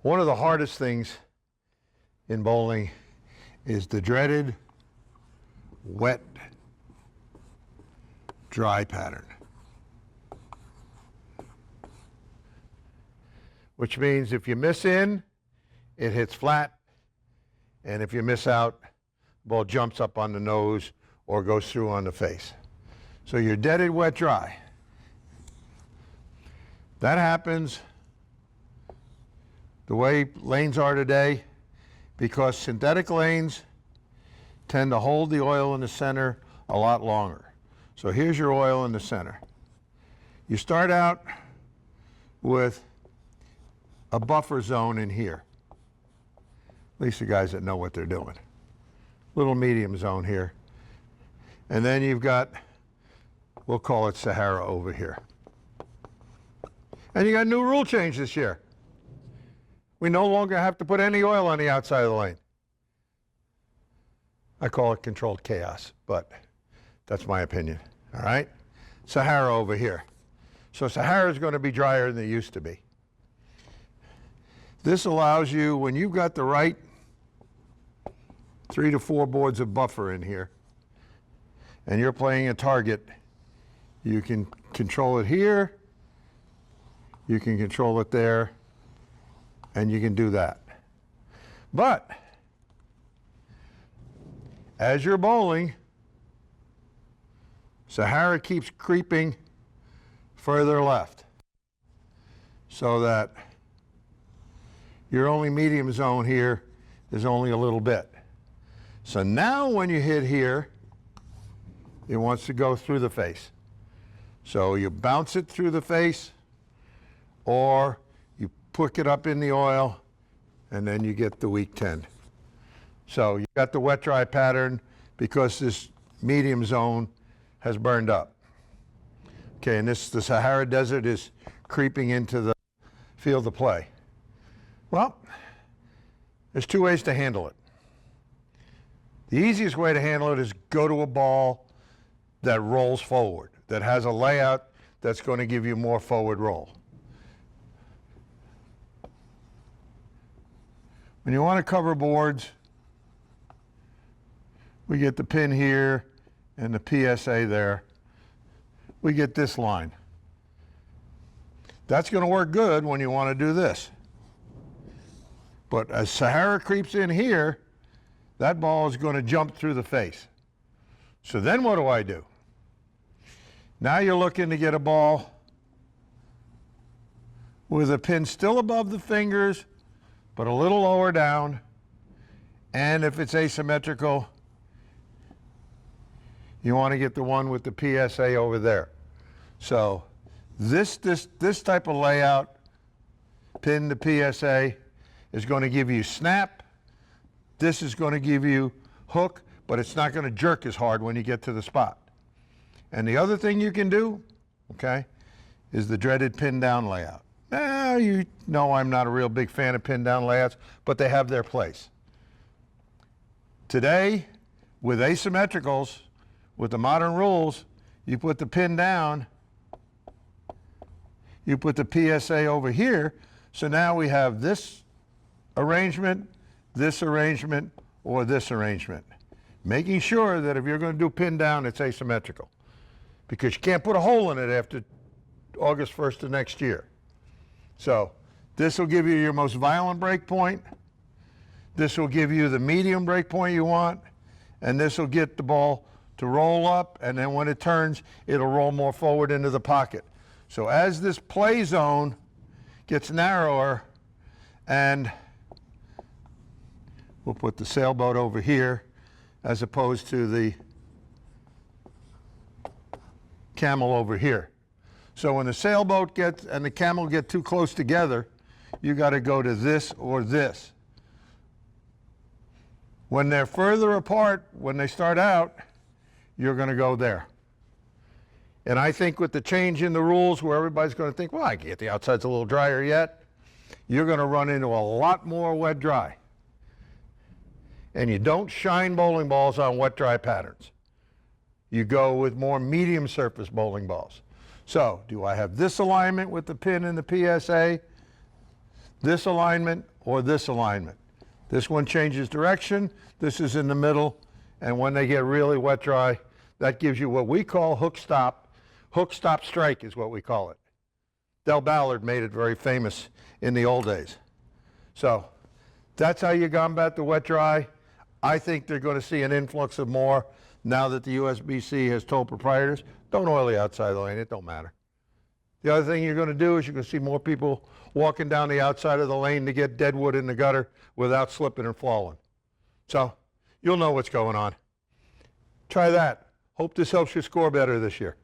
One of the hardest things in bowling is the dreaded wet dry pattern, which means if you miss in, it hits flat, and if you miss out, the ball jumps up on the nose or goes through on the face. So you're deaded wet dry. That happens the way lanes are today because synthetic lanes tend to hold the oil in the center a lot longer. So here's your oil in the center. You start out with a buffer zone in here. At least the guys that know what they're doing. Little medium zone here. And then you've got, we'll call it Sahara over here. And you got a new rule change this year. We no longer have to put any oil on the outside of the lane. I call it controlled chaos, but that's my opinion, all right? Sahara over here. So Sahara is going to be drier than it used to be. This allows you, when you've got the right 3 to 4 boards of buffer in here, and you're playing a target, you can control it here, you can control it there, and you can do that. But as you're bowling, Sahara keeps creeping further left so that your only medium zone here is only a little bit. So now when you hit here, it wants to go through the face. So you bounce it through the face, or you put it up in the oil, and then you get the weak 10. So you got the wet dry pattern because this medium zone has burned up. Okay, and the Sahara Desert is creeping into the field of play. Well, there's 2 ways to handle it. The easiest way to handle it is go to a ball that rolls forward, that has a layout that's going to give you more forward roll. When you want to cover boards, we get the pin here and the PSA there. We get this line. That's going to work good when you want to do this. But as Sahara creeps in here, that ball is going to jump through the face. So then what do? Now you're looking to get a ball with a pin still above the fingers, but a little lower down. And if it's asymmetrical, you want to get the one with the PSA over there. So this type of layout, pin to PSA, is going to give you snap. This is going to give you hook, but it's not going to jerk as hard when you get to the spot. And the other thing you can do, okay, is the dreaded pin down layout. Now, you know I'm not a real big fan of pin down layouts, but they have their place. Today, with asymmetricals, with the modern rules, you put the pin down, you put the PSA over here, so now we have this arrangement, or this arrangement. Making sure that if you're going to do pin down, it's asymmetrical. Because you can't put a hole in it after August 1st of next year. So this will give you your most violent break point. This will give you the medium break point you want. And this will get the ball to roll up, and then when it turns, it'll roll more forward into the pocket. So as this play zone gets narrower, and we'll put the sailboat over here as opposed to the camel over here. So when the sailboat gets and the camel get too close together, you got to go to this or this. When they're further apart, when they start out, you're going to go there. And I think with the change in the rules where everybody's going to think, well, I can get the outsides a little drier yet, you're going to run into a lot more wet dry. And you don't shine bowling balls on wet dry patterns. You go with more medium surface bowling balls. So do I have this alignment with the pin and the PSA, this alignment, or this alignment. This one changes direction, this is in the middle, and when they get really wet dry, that gives you what we call hook stop strike is what we call it. Del Ballard made it very famous in the old days. So that's how you combat the wet dry. I think they're going to see an influx of more now that the USBC has told proprietors, don't oil the outside of the lane, it don't matter. The other thing you're going to do is you're going to see more people walking down the outside of the lane to get dead wood in the gutter without slipping and falling. So you'll know what's going on. Try that. Hope this helps you score better this year.